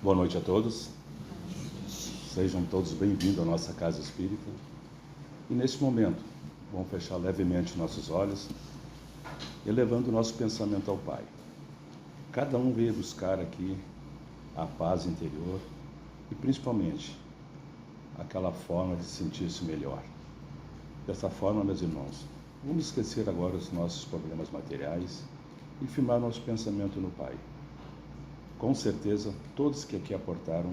Boa noite a todos. Sejam todos bem-vindos à nossa Casa Espírita. E neste momento, vamos fechar levemente nossos olhos, elevando o nosso pensamento ao Pai. Cada um veio buscar aqui a paz interior e principalmente aquela forma de sentir-se melhor. Dessa forma, meus irmãos, vamos esquecer agora os nossos problemas materiais e firmar nosso pensamento no Pai. Com certeza, todos que aqui aportaram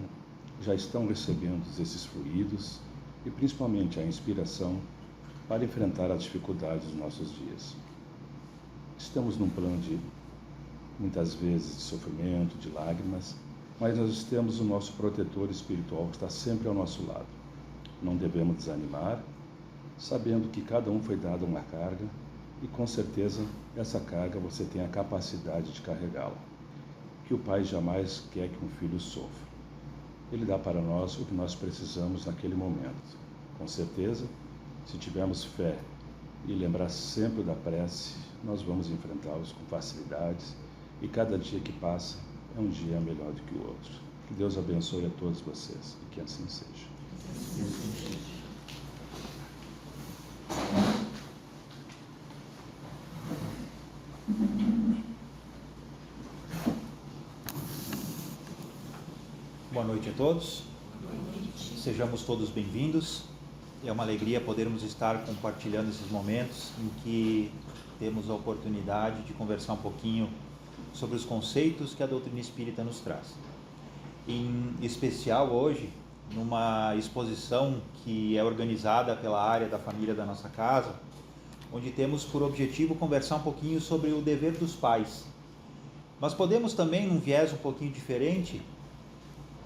já estão recebendo esses fluidos e principalmente a inspiração para enfrentar as dificuldades dos nossos dias. Estamos num plano de, muitas vezes, de sofrimento, de lágrimas, mas nós temos o nosso protetor espiritual que está sempre ao nosso lado. Não devemos desanimar, sabendo que cada um foi dado uma carga e com certeza essa carga você tem a capacidade de carregá-la. Que o Pai jamais quer que um filho sofra. Ele dá para nós o que nós precisamos naquele momento. Com certeza, se tivermos fé e lembrar sempre da prece, nós vamos enfrentá-los com facilidades e cada dia que passa é um dia melhor do que o outro. Que Deus abençoe a todos vocês e que assim seja. Boa noite a todos, sejamos todos bem-vindos. É uma alegria podermos estar compartilhando esses momentos em que temos a oportunidade de conversar um pouquinho sobre os conceitos que a doutrina espírita nos traz. Em especial hoje, numa exposição que é organizada pela área da família da nossa casa, onde temos por objetivo conversar um pouquinho sobre o dever dos pais. Mas podemos também, num viés um pouquinho diferente,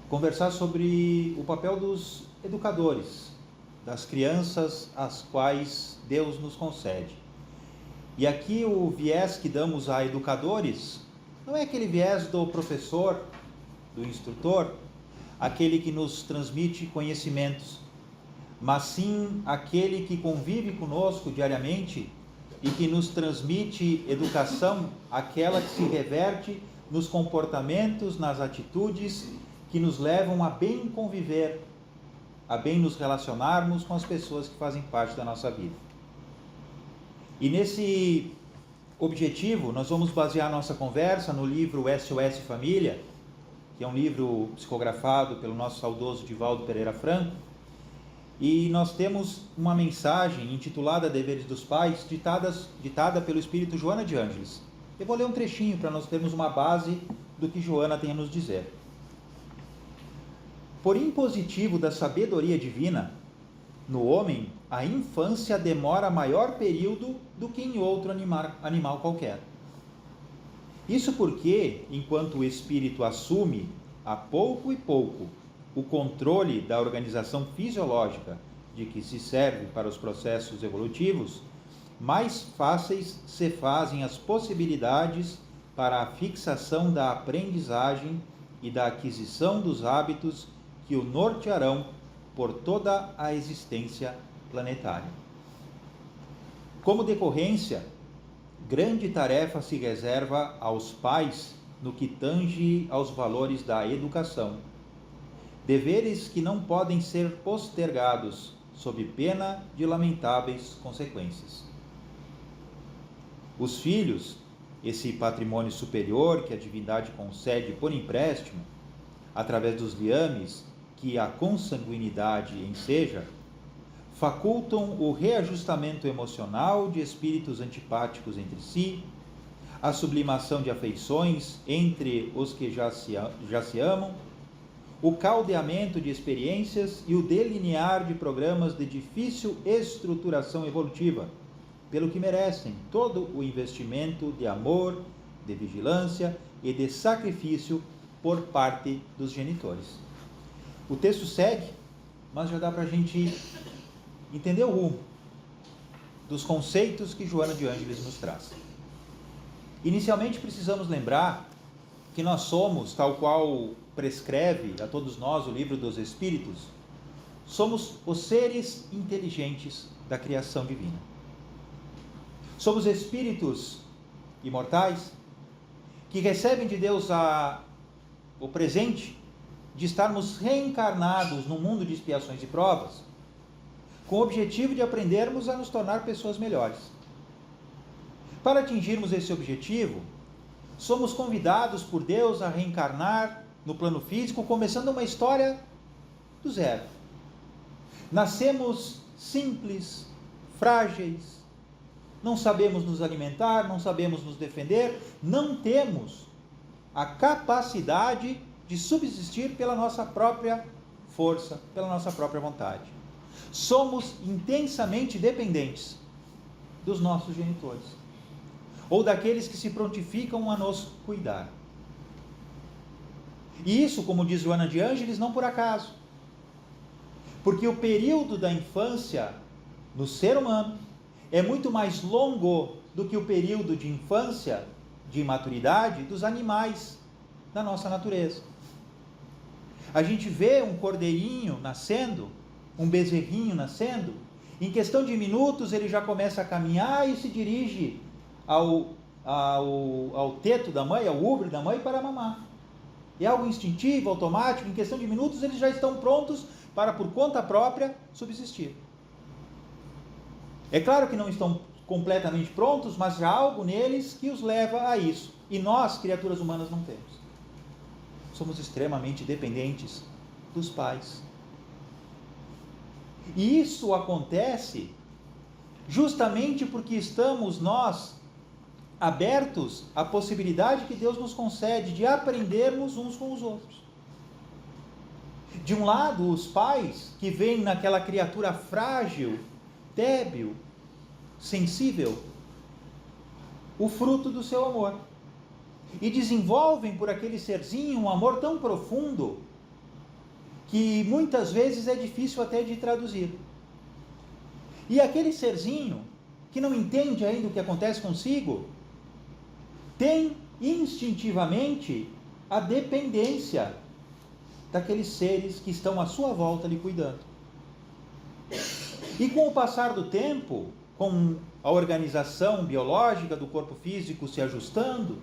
conversar sobre o papel dos educadores, das crianças às quais Deus nos concede. E aqui o viés que damos a educadores não é aquele viés do professor, do instrutor, aquele que nos transmite conhecimentos, mas sim aquele que convive conosco diariamente e que nos transmite educação, aquela que se reverte nos comportamentos, nas atitudes que nos levam a bem conviver, a bem nos relacionarmos com as pessoas que fazem parte da nossa vida. E nesse objetivo, nós vamos basear nossa conversa no livro SOS Família, que é um livro psicografado pelo nosso saudoso Divaldo Pereira Franco, e nós temos uma mensagem intitulada Deveres dos Pais, ditada pelo Espírito Joana de Ângeles. Eu vou ler um trechinho para nós termos uma base do que Joana tem a nos dizer. Por impositivo da sabedoria divina, no homem, a infância demora maior período do que em outro animal qualquer. Isso porque, enquanto o espírito assume, a pouco e pouco, o controle da organização fisiológica de que se serve para os processos evolutivos, mais fáceis se fazem as possibilidades para a fixação da aprendizagem e da aquisição dos hábitos que o nortearão por toda a existência planetária. Como decorrência, grande tarefa se reserva aos pais no que tange aos valores da educação, deveres que não podem ser postergados sob pena de lamentáveis consequências. Os filhos, esse patrimônio superior que a divindade concede por empréstimo, através dos liames que a consanguinidade enseja, facultam o reajustamento emocional de espíritos antipáticos entre si, a sublimação de afeições entre os que já se amam, o caldeamento de experiências e o delinear de programas de difícil estruturação evolutiva, pelo que merecem todo o investimento de amor, de vigilância e de sacrifício por parte dos genitores. O texto segue, mas já dá para a gente entender o rumo dos conceitos que Joana de Ângeles nos traz. Inicialmente precisamos lembrar que nós somos, tal qual prescreve a todos nós o Livro dos Espíritos, somos os seres inteligentes da criação divina. Somos espíritos imortais que recebem de Deus o presente de estarmos reencarnados num mundo de expiações e provas, com o objetivo de aprendermos a nos tornar pessoas melhores. Para atingirmos esse objetivo, somos convidados por Deus a reencarnar no plano físico, começando uma história do zero. Nascemos simples, frágeis, não sabemos nos alimentar, não sabemos nos defender, não temos a capacidade de subsistir pela nossa própria força, pela nossa própria vontade. Somos intensamente dependentes dos nossos genitores, ou daqueles que se prontificam a nos cuidar. E isso, como diz Joana de Ângeles, não por acaso. Porque o período da infância no ser humano é muito mais longo do que o período de infância, de imaturidade, dos animais da nossa natureza. A gente vê um cordeirinho nascendo, um bezerrinho nascendo, em questão de minutos ele já começa a caminhar e se dirige ao teto da mãe, ao úbrio da mãe para mamar. É algo instintivo, automático, em questão de minutos eles já estão prontos para, por conta própria, subsistir. É claro que não estão completamente prontos, mas há algo neles que os leva a isso. E nós, criaturas humanas, não temos. Somos extremamente dependentes dos pais. E isso acontece justamente porque estamos nós abertos à possibilidade que Deus nos concede de aprendermos uns com os outros. De um lado, os pais que veem naquela criatura frágil, débil, sensível, o fruto do seu amor. E desenvolvem por aquele serzinho um amor tão profundo que muitas vezes é difícil até de traduzir. E aquele serzinho que não entende ainda o que acontece consigo, tem instintivamente a dependência daqueles seres que estão à sua volta lhe cuidando. E com o passar do tempo, com a organização biológica do corpo físico se ajustando,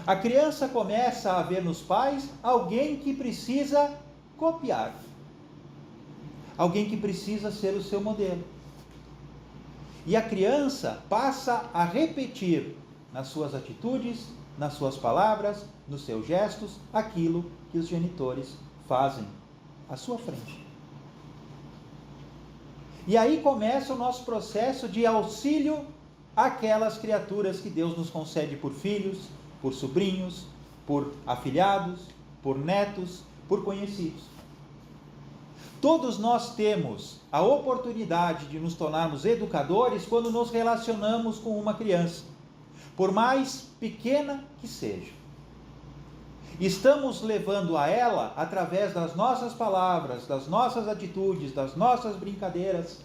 a criança começa a ver nos pais alguém que precisa copiar, alguém que precisa ser o seu modelo. E a criança passa a repetir nas suas atitudes, nas suas palavras, nos seus gestos, aquilo que os genitores fazem à sua frente. E aí começa o nosso processo de auxílio àquelas criaturas que Deus nos concede por filhos, por sobrinhos, por afilhados, por netos, por conhecidos. Todos nós temos a oportunidade de nos tornarmos educadores quando nos relacionamos com uma criança, por mais pequena que seja. Estamos levando a ela, através das nossas palavras, das nossas atitudes, das nossas brincadeiras,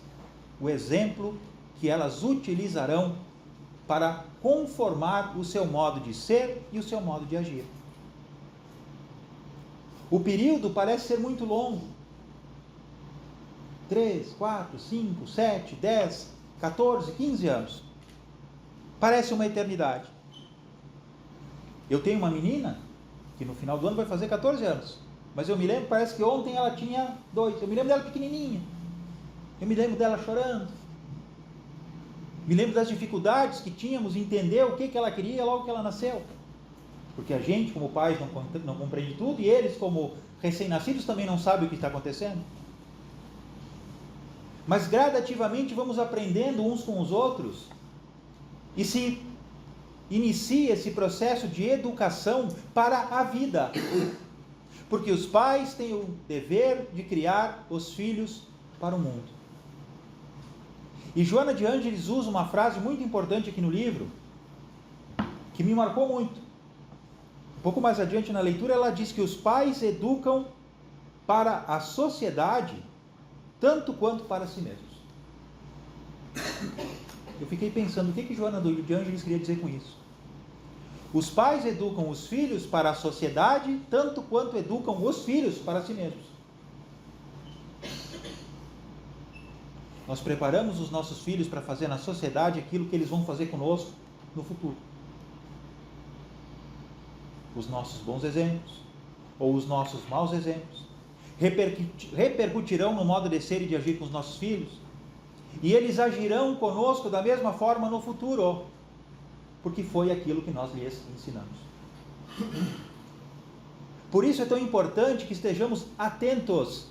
o exemplo que elas utilizarão para conformar o seu modo de ser e o seu modo de agir. O período parece ser muito longo. 3, 4, 5, 7, 10, 14, 15 anos. Parece uma eternidade. Eu tenho uma menina que no final do ano vai fazer 14 anos. Mas eu me lembro, parece que ontem ela tinha 2. Eu me lembro dela pequenininha. Eu me lembro dela chorando. Me lembro das dificuldades que tínhamos em entender o que ela queria logo que ela nasceu. Porque a gente, como pais, não compreende tudo, e eles, como recém-nascidos, também não sabem o que está acontecendo. Mas gradativamente vamos aprendendo uns com os outros, e se inicia esse processo de educação para a vida. Porque os pais têm o dever de criar os filhos para o mundo. E Joana de Ângeles usa uma frase muito importante aqui no livro, que me marcou muito. Um pouco mais adiante na leitura, ela diz que os pais educam para a sociedade tanto quanto para si mesmos. Eu fiquei pensando, o que Joana de Ângeles queria dizer com isso? Os pais educam os filhos para a sociedade tanto quanto educam os filhos para si mesmos. Nós preparamos os nossos filhos para fazer na sociedade aquilo que eles vão fazer conosco no futuro. Os nossos bons exemplos, ou os nossos maus exemplos repercutirão no modo de ser e de agir com os nossos filhos, e eles agirão conosco da mesma forma no futuro, porque foi aquilo que nós lhes ensinamos. Por isso é tão importante que estejamos atentos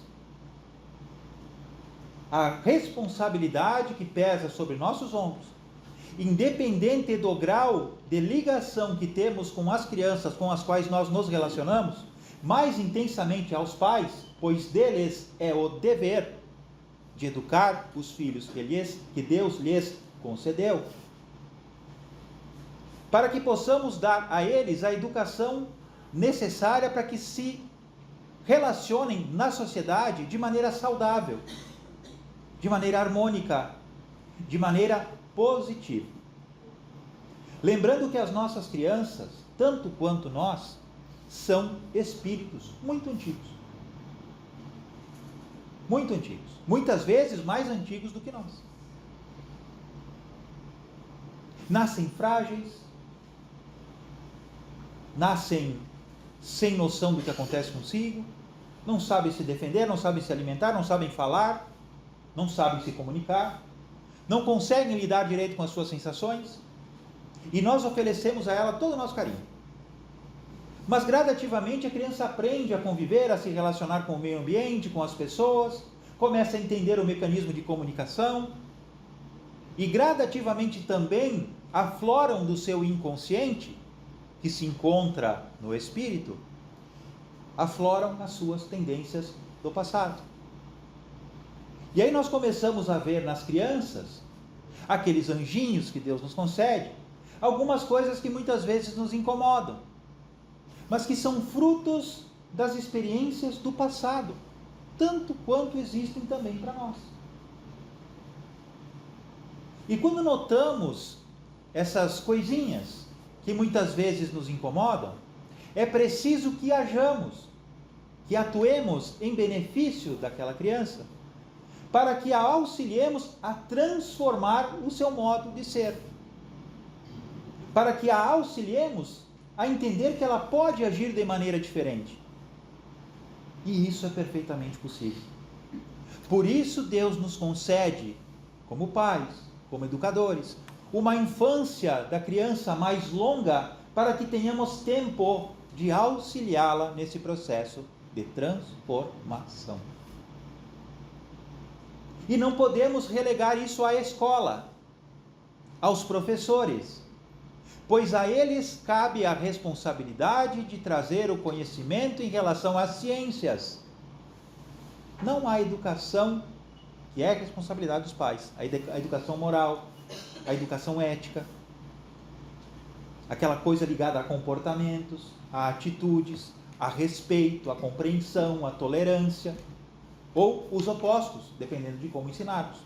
à responsabilidade que pesa sobre nossos ombros, independente do grau de ligação que temos com as crianças com as quais nós nos relacionamos, mais intensamente aos pais, pois deles é o dever de educar os filhos que Deus lhes concedeu, para que possamos dar a eles a educação necessária para que se relacionem na sociedade de maneira saudável, de maneira harmônica, de maneira positiva. Lembrando que as nossas crianças, tanto quanto nós, são espíritos muito antigos. Muito antigos. Muitas vezes mais antigos do que nós. Nascem frágeis, nascem sem noção do que acontece consigo, não sabem se defender, não sabem se alimentar, não sabem falar, não sabem se comunicar, não conseguem lidar direito com as suas sensações, e nós oferecemos a ela todo o nosso carinho. Mas gradativamente a criança aprende a conviver, a se relacionar com o meio ambiente, com as pessoas, começa a entender o mecanismo de comunicação, e gradativamente também afloram do seu inconsciente, que se encontra no espírito, afloram as suas tendências do passado. E aí nós começamos a ver nas crianças, aqueles anjinhos que Deus nos concede, algumas coisas que muitas vezes nos incomodam, mas que são frutos das experiências do passado, tanto quanto existem também para nós. E quando notamos essas coisinhas que muitas vezes nos incomodam, é preciso que hajamos, que atuemos em benefício daquela criança, para que a auxiliemos a transformar o seu modo de ser, para que a auxiliemos a entender que ela pode agir de maneira diferente. E isso é perfeitamente possível. Por isso Deus nos concede, como pais, como educadores, uma infância da criança mais longa, para que tenhamos tempo de auxiliá-la nesse processo de transformação. E não podemos relegar isso à escola, aos professores, pois a eles cabe a responsabilidade de trazer o conhecimento em relação às ciências. Não há educação, que é a responsabilidade dos pais, a educação moral, a educação ética, aquela coisa ligada a comportamentos, a atitudes, a respeito, a compreensão, a tolerância, ou os opostos, dependendo de como ensinarmos.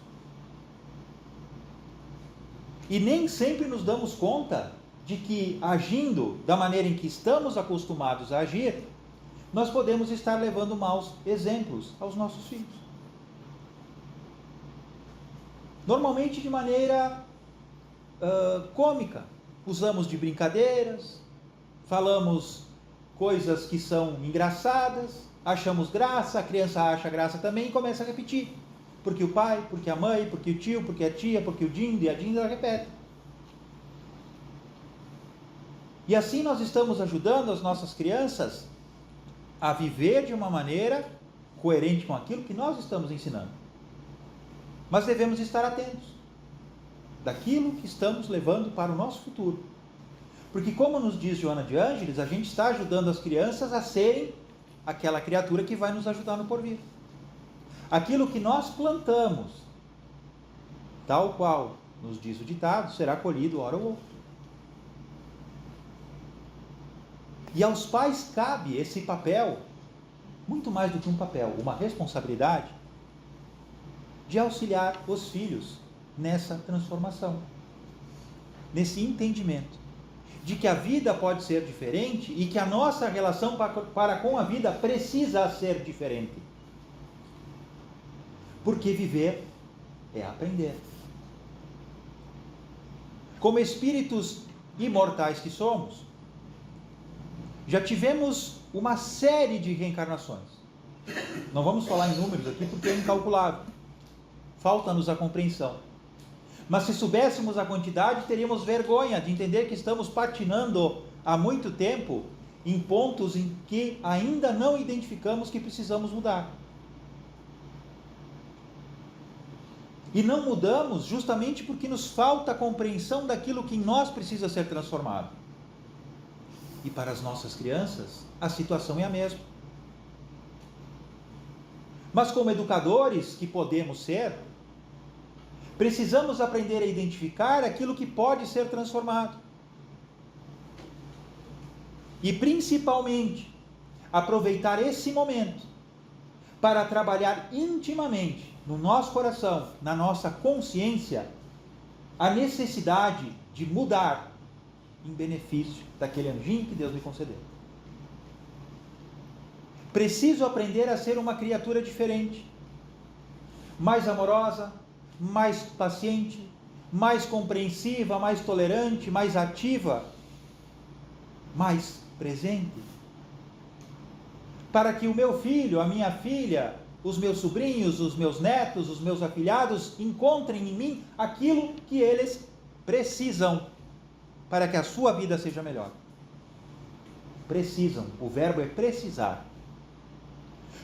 E nem sempre nos damos conta de que, agindo da maneira em que estamos acostumados a agir, nós podemos estar levando maus exemplos aos nossos filhos. Normalmente de maneira cômica, usamos de brincadeiras, falamos coisas que são engraçadas, achamos graça, a criança acha graça também e começa a repetir. Porque o pai, porque a mãe, porque o tio, porque a tia, porque o dindo e a dinda repete. E assim nós estamos ajudando as nossas crianças a viver de uma maneira coerente com aquilo que nós estamos ensinando. Mas devemos estar atentos daquilo que estamos levando para o nosso futuro. Porque, como nos diz Joana de Ângeles, a gente está ajudando as crianças a serem aquela criatura que vai nos ajudar no porvir. Aquilo que nós plantamos, tal qual nos diz o ditado, será colhido hora ou outra. E aos pais cabe esse papel, muito mais do que um papel, uma responsabilidade, de auxiliar os filhos nessa transformação, nesse entendimento de que a vida pode ser diferente e que a nossa relação para com a vida precisa ser diferente. Porque viver é aprender. Como espíritos imortais que somos, já tivemos uma série de reencarnações. Não vamos falar em números aqui porque é incalculável. Falta-nos a compreensão. Mas se soubéssemos a quantidade, teríamos vergonha de entender que estamos patinando há muito tempo em pontos em que ainda não identificamos que precisamos mudar. E não mudamos justamente porque nos falta a compreensão daquilo que em nós precisa ser transformado. E para as nossas crianças, a situação é a mesma. Mas como educadores que podemos ser, precisamos aprender a identificar aquilo que pode ser transformado. E principalmente, aproveitar esse momento para trabalhar intimamente no nosso coração, na nossa consciência, a necessidade de mudar em benefício daquele anjinho que Deus me concedeu. Preciso aprender a ser uma criatura diferente, mais amorosa, mais paciente, mais compreensiva, mais tolerante, mais ativa, mais presente, para que o meu filho, a minha filha, os meus sobrinhos, os meus netos, os meus afilhados encontrem em mim aquilo que eles precisam para que a sua vida seja melhor. Precisam, o verbo é precisar.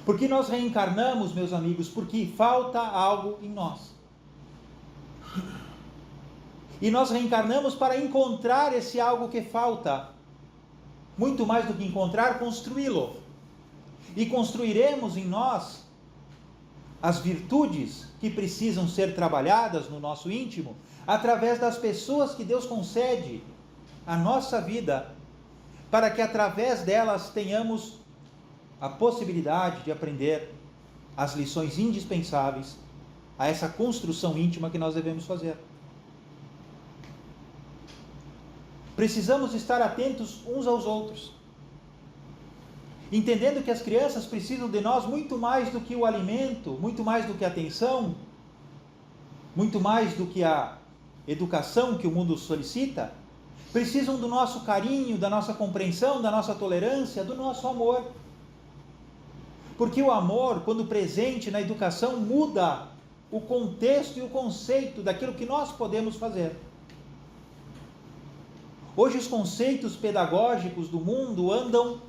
Porque nós reencarnamos, meus amigos, porque falta algo em nós. E nós reencarnamos para encontrar esse algo que falta. Muito mais do que encontrar, construí-lo. E construiremos em nós as virtudes que precisam ser trabalhadas no nosso íntimo, através das pessoas que Deus concede à nossa vida, para que através delas tenhamos a possibilidade de aprender as lições indispensáveis a essa construção íntima que nós devemos fazer. Precisamos estar atentos uns aos outros, entendendo que as crianças precisam de nós muito mais do que o alimento, muito mais do que a atenção, muito mais do que a educação que o mundo solicita. Precisam do nosso carinho, da nossa compreensão, da nossa tolerância, do nosso amor. Porque o amor, quando presente na educação, muda o contexto e o conceito daquilo que nós podemos fazer. Hoje os conceitos pedagógicos do mundo andam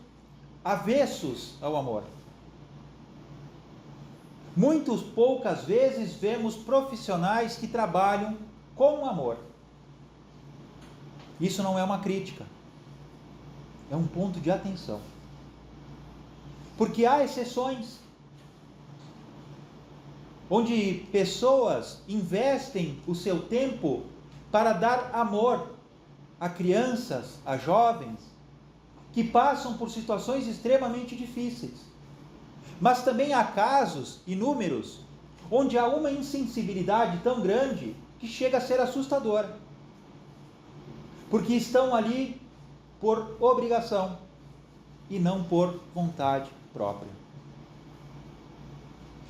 avessos ao amor. Muito poucas vezes vemos profissionais que trabalham com amor. Isso não é uma crítica, é um ponto de atenção. Porque há exceções, onde pessoas investem o seu tempo para dar amor a crianças, a jovens, que passam por situações extremamente difíceis. Mas também há casos inúmeros, onde há uma insensibilidade tão grande que chega a ser assustadora. Porque estão ali por obrigação e não por vontade própria.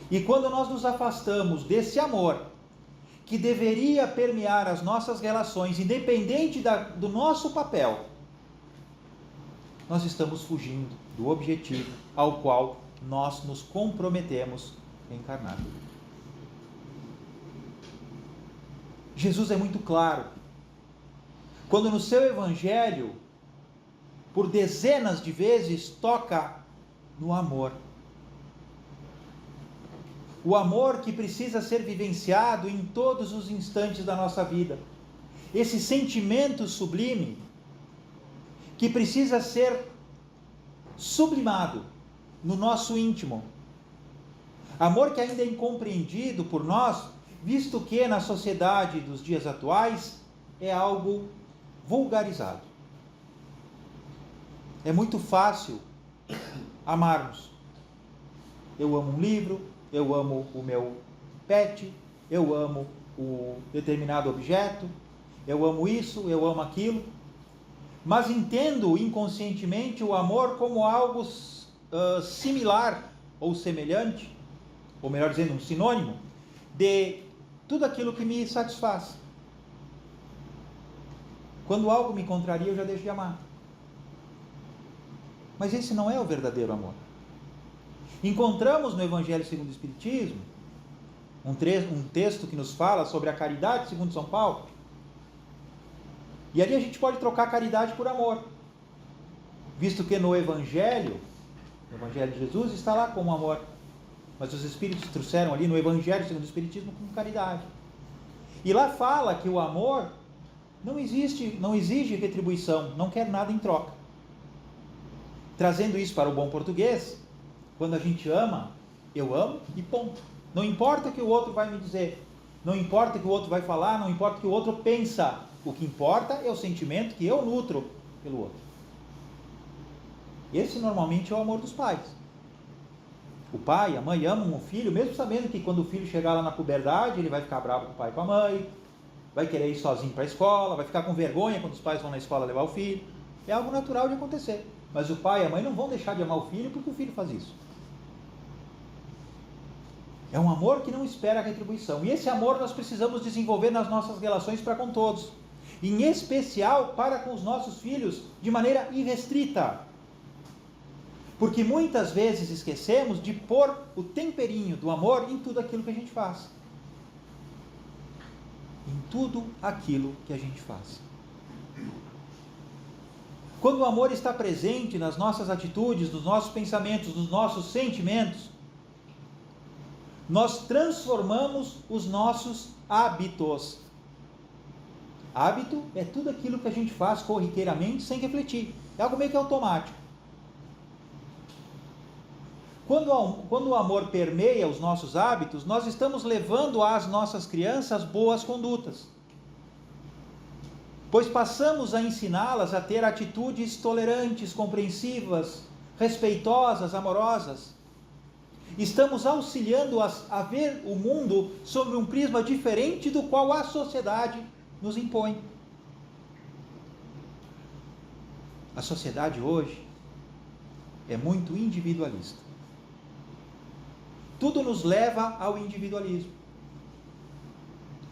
E quando nós nos afastamos desse amor que deveria permear as nossas relações, independente do nosso papel, nós estamos fugindo do objetivo ao qual nós nos comprometemos a encarnar. Jesus é muito claro quando no seu evangelho, por dezenas de vezes, toca no amor. O amor que precisa ser vivenciado em todos os instantes da nossa vida. Esse sentimento sublime que precisa ser sublimado no nosso íntimo. Amor que ainda é incompreendido por nós, visto que na sociedade dos dias atuais é algo vulgarizado. É muito fácil amarmos. Eu amo um livro, eu amo o meu pet, eu amo o determinado objeto, eu amo isso, eu amo aquilo, mas entendo inconscientemente o amor como algo similar ou semelhante, ou melhor dizendo, um sinônimo de tudo aquilo que me satisfaz. Quando algo me contraria, eu já deixo de amar. Mas esse não é o verdadeiro amor. Encontramos no Evangelho segundo o Espiritismo um texto que nos fala sobre a caridade segundo São Paulo. E ali a gente pode trocar caridade por amor, visto que no Evangelho de Jesus está lá como amor, mas os Espíritos trouxeram ali no Evangelho segundo o Espiritismo como caridade. E lá fala que o amor não exige retribuição, não quer nada em troca. Trazendo isso para o bom português, quando a gente ama, eu amo e ponto. Não importa o que o outro vai me dizer, não importa o que o outro vai falar, não importa o que o outro pensa. O que importa é o sentimento que eu nutro pelo outro. Esse normalmente é o amor dos pais. O pai e a mãe amam o filho, mesmo sabendo que quando o filho chegar lá na puberdade, ele vai ficar bravo com o pai e com a mãe, vai querer ir sozinho para a escola, vai ficar com vergonha quando os pais vão na escola levar o filho. É algo natural de acontecer. Mas o pai e a mãe não vão deixar de amar o filho porque o filho faz isso. É um amor que não espera retribuição. E esse amor nós precisamos desenvolver nas nossas relações para com todos. Em especial para com os nossos filhos, de maneira irrestrita. Porque muitas vezes esquecemos de pôr o temperinho do amor em tudo aquilo que a gente faz. Em tudo aquilo que a gente faz. Quando o amor está presente nas nossas atitudes, nos nossos pensamentos, nos nossos sentimentos, nós transformamos os nossos hábitos. Hábito é tudo aquilo que a gente faz corriqueiramente sem refletir. É algo meio que automático. Quando o amor permeia os nossos hábitos, nós estamos levando às nossas crianças boas condutas. Pois passamos a ensiná-las a ter atitudes tolerantes, compreensivas, respeitosas, amorosas. Estamos auxiliando-as a ver o mundo sob um prisma diferente do qual a sociedade nos impõe. A sociedade hoje é muito individualista. Tudo nos leva ao individualismo.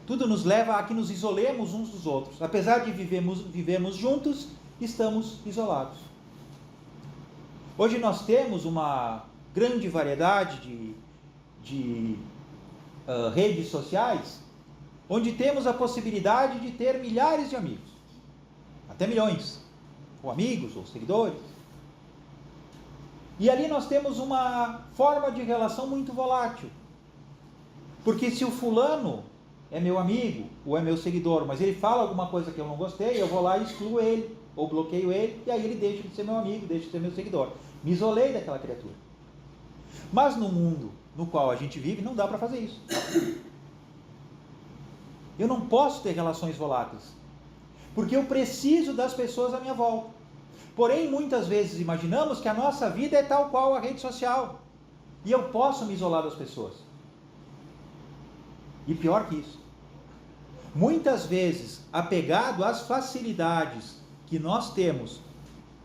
Tudo nos leva a que nos isolemos uns dos outros. Apesar de vivemos juntos, estamos isolados. Hoje nós temos uma grande variedade de redes sociais, onde temos a possibilidade de ter milhares de amigos, até milhões, ou amigos, ou seguidores. E ali nós temos uma forma de relação muito volátil, porque se o fulano é meu amigo, ou é meu seguidor, mas ele fala alguma coisa que eu não gostei, eu vou lá e excluo ele, ou bloqueio ele, e aí ele deixa de ser meu amigo, deixa de ser meu seguidor. Me isolei daquela criatura. Mas no mundo no qual a gente vive, não dá para fazer isso. Eu não posso ter relações voláteis, porque eu preciso das pessoas à minha volta. Porém, muitas vezes imaginamos que a nossa vida é tal qual a rede social, e eu posso me isolar das pessoas. E pior que isso, muitas vezes, apegado às facilidades que nós temos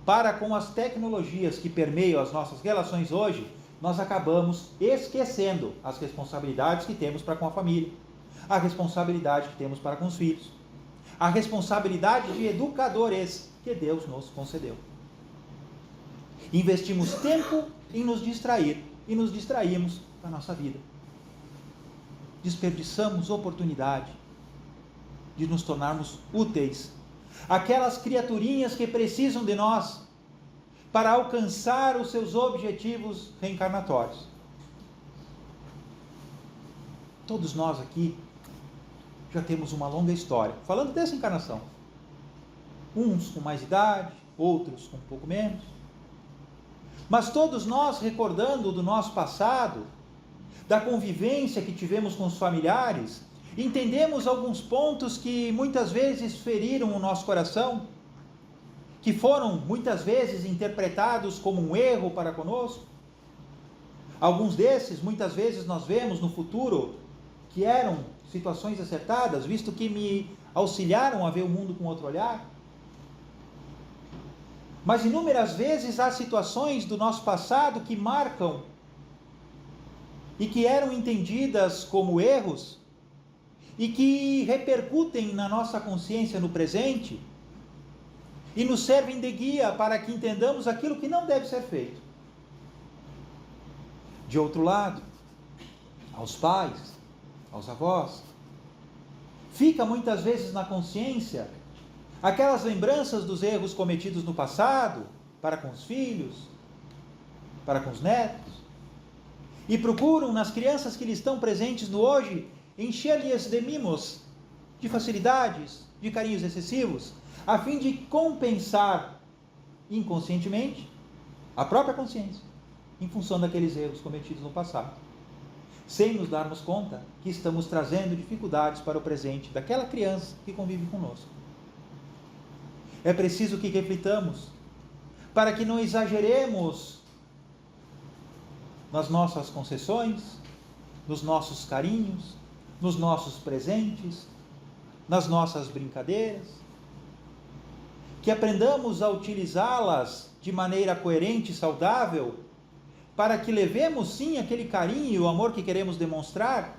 para com as tecnologias que permeiam as nossas relações hoje, nós acabamos esquecendo as responsabilidades que temos para com a família, a responsabilidade que temos para com os filhos, a responsabilidade de educadores que Deus nos concedeu. Investimos tempo em nos distrair e nos distraímos da nossa vida. Desperdiçamos oportunidade de nos tornarmos úteis àquelas criaturinhas que precisam de nós para alcançar os seus objetivos reencarnatórios. Todos nós aqui já temos uma longa história, falando dessa encarnação. Uns com mais idade, outros com um pouco menos. Mas todos nós, recordando do nosso passado, da convivência que tivemos com os familiares, entendemos alguns pontos que muitas vezes feriram o nosso coração, que foram muitas vezes interpretados como um erro para conosco. Alguns desses, muitas vezes nós vemos no futuro, que eram situações acertadas, visto que me auxiliaram a ver o mundo com outro olhar. Mas inúmeras vezes há situações do nosso passado que marcam e que eram entendidas como erros e que repercutem na nossa consciência no presente e nos servem de guia para que entendamos aquilo que não deve ser feito. De outro lado, aos pais, aos avós, fica muitas vezes na consciência aquelas lembranças dos erros cometidos no passado, para com os filhos, para com os netos, e procuram nas crianças que lhes estão presentes no hoje, encher-lhes de mimos, de facilidades, de carinhos excessivos, a fim de compensar inconscientemente a própria consciência, em função daqueles erros cometidos no passado, sem nos darmos conta que estamos trazendo dificuldades para o presente daquela criança que convive conosco. É preciso que reflitamos, para que não exageremos nas nossas concessões, nos nossos carinhos, nos nossos presentes, nas nossas brincadeiras, que aprendamos a utilizá-las de maneira coerente e saudável, para que levemos sim aquele carinho e o amor que queremos demonstrar,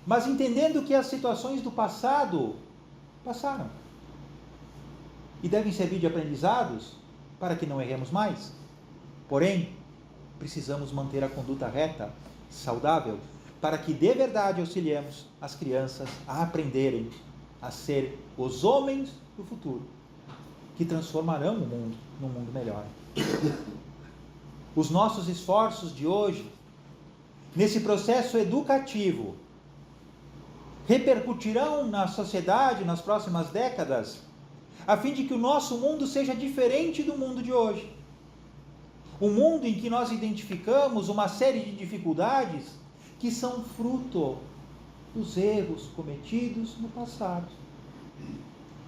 mas entendendo que as situações do passado passaram e devem servir de aprendizados para que não erremos mais. Porém, precisamos manter a conduta reta, saudável, para que de verdade auxiliemos as crianças a aprenderem a ser os homens do futuro, que transformarão o mundo num mundo melhor. Os nossos esforços de hoje, nesse processo educativo, repercutirão na sociedade nas próximas décadas, a fim de que o nosso mundo seja diferente do mundo de hoje. Um mundo em que nós identificamos uma série de dificuldades que são fruto dos erros cometidos no passado,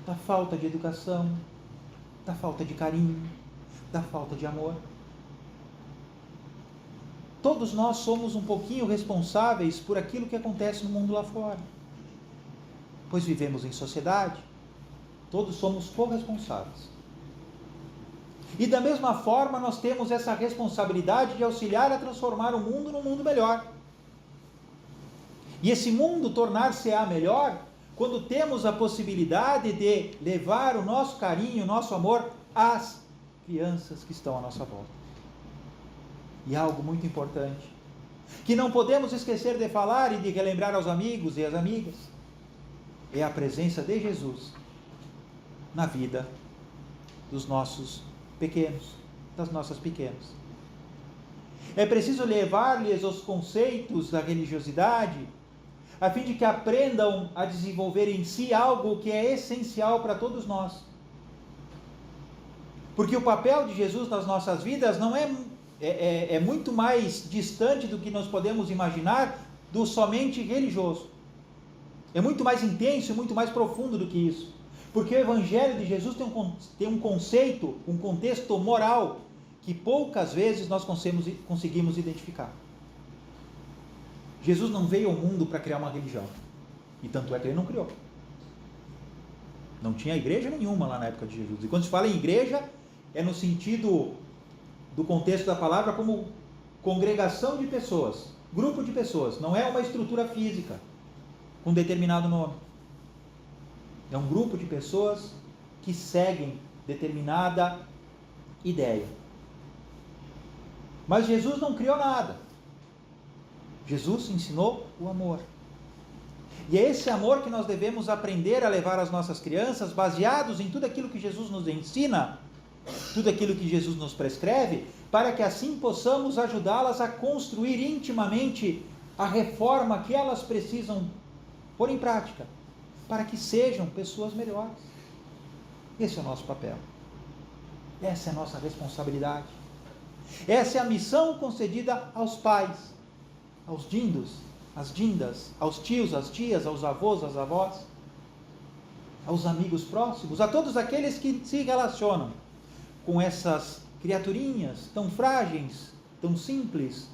da falta de educação, da falta de carinho, da falta de amor. Todos nós somos um pouquinho responsáveis por aquilo que acontece no mundo lá fora, pois vivemos em sociedade, todos somos corresponsáveis. E da mesma forma nós temos essa responsabilidade de auxiliar a transformar o mundo num mundo melhor. E esse mundo tornar-se-á melhor quando temos a possibilidade de levar o nosso carinho, o nosso amor às crianças que estão à nossa volta. E algo muito importante, que não podemos esquecer de falar e de relembrar aos amigos e às amigas, é a presença de Jesus na vida dos nossos pequenos, das nossas pequenas. É preciso levar-lhes os conceitos da religiosidade, a fim de que aprendam a desenvolver em si algo que é essencial para todos nós. Porque o papel de Jesus nas nossas vidas não é muito mais distante do que nós podemos imaginar do somente religioso. É muito mais intenso e muito mais profundo do que isso. Porque o Evangelho de Jesus tem um conceito, um contexto moral, que poucas vezes nós conseguimos identificar. Jesus não veio ao mundo para criar uma religião. E tanto é que ele não criou. Não tinha igreja nenhuma lá na época de Jesus. E quando se fala em igreja, é no sentido do contexto da palavra como congregação de pessoas, grupo de pessoas. Não é uma estrutura física com determinado nome. É um grupo de pessoas que seguem determinada ideia. Mas Jesus não criou nada. Jesus ensinou o amor. E é esse amor que nós devemos aprender a levar às nossas crianças, baseados em tudo aquilo que Jesus nos ensina, tudo aquilo que Jesus nos prescreve, para que assim possamos ajudá-las a construir intimamente a reforma que elas precisam pôr em prática, para que sejam pessoas melhores. Esse é o nosso papel. Essa é a nossa responsabilidade. Essa é a missão concedida aos pais, aos dindos, às dindas, aos tios, às tias, aos avós, às avós, aos amigos próximos, a todos aqueles que se relacionam com essas criaturinhas tão frágeis, tão simples,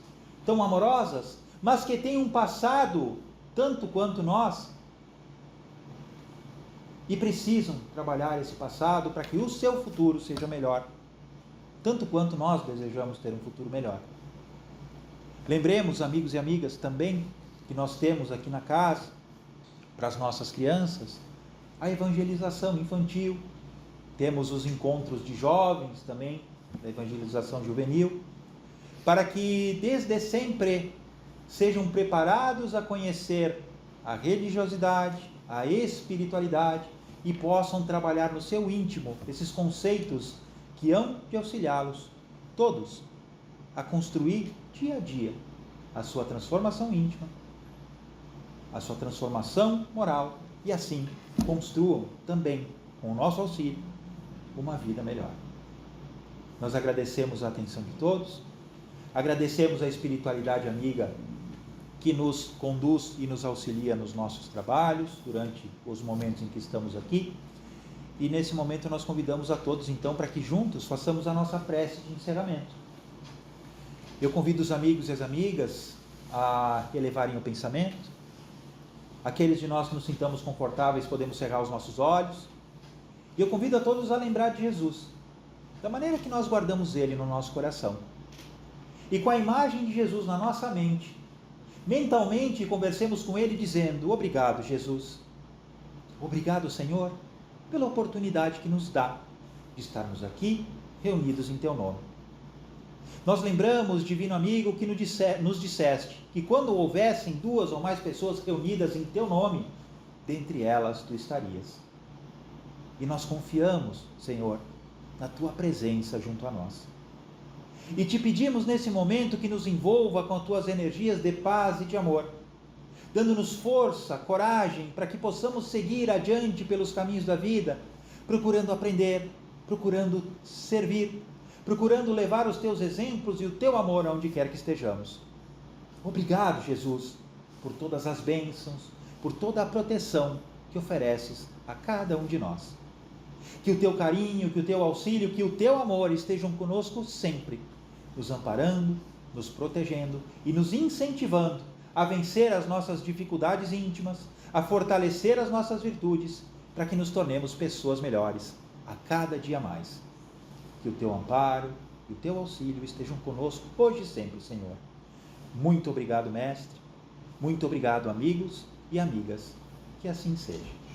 tão amorosas, mas que têm um passado tanto quanto nós, e precisam trabalhar esse passado para que o seu futuro seja melhor, tanto quanto nós desejamos ter um futuro melhor. Lembremos, amigos e amigas, também que nós temos aqui na casa, para as nossas crianças, a evangelização infantil, Temos os encontros de jovens também, da evangelização juvenil, para que desde sempre sejam preparados a conhecer a religiosidade, a espiritualidade e possam trabalhar no seu íntimo esses conceitos que hão de auxiliá-los, todos, a construir dia a dia a sua transformação íntima, a sua transformação moral e assim construam também, com o nosso auxílio, uma vida melhor. Nós agradecemos a atenção de todos, agradecemos a espiritualidade amiga que nos conduz e nos auxilia nos nossos trabalhos, durante os momentos em que estamos aqui. E nesse momento nós convidamos a todos, então, para que juntos façamos a nossa prece de encerramento. Eu convido os amigos e as amigas a elevarem o pensamento. Aqueles de nós que nos sintamos confortáveis, podemos cerrar os nossos olhos. E eu convido a todos a lembrar de Jesus, da maneira que nós guardamos Ele no nosso coração. E com a imagem de Jesus na nossa mente, mentalmente conversemos com Ele dizendo: obrigado, Jesus. Obrigado, Senhor, pela oportunidade que nos dá de estarmos aqui, reunidos em Teu nome. Nós lembramos, divino amigo, que nos disseste que quando houvessem 2 ou mais pessoas reunidas em Teu nome, dentre elas Tu estarias. E nós confiamos, Senhor, na Tua presença junto a nós. E Te pedimos nesse momento que nos envolva com as Tuas energias de paz e de amor, dando-nos força, coragem, para que possamos seguir adiante pelos caminhos da vida, procurando aprender, procurando servir, procurando levar os Teus exemplos e o Teu amor aonde quer que estejamos. Obrigado, Jesus, por todas as bênçãos, por toda a proteção que ofereces a cada um de nós. Que o Teu carinho, que o Teu auxílio, que o Teu amor estejam conosco sempre, nos amparando, nos protegendo e nos incentivando a vencer as nossas dificuldades íntimas, a fortalecer as nossas virtudes, para que nos tornemos pessoas melhores a cada dia mais. Que o Teu amparo e o Teu auxílio estejam conosco hoje e sempre, Senhor. Muito obrigado, Mestre. Muito obrigado, amigos e amigas. Que assim seja.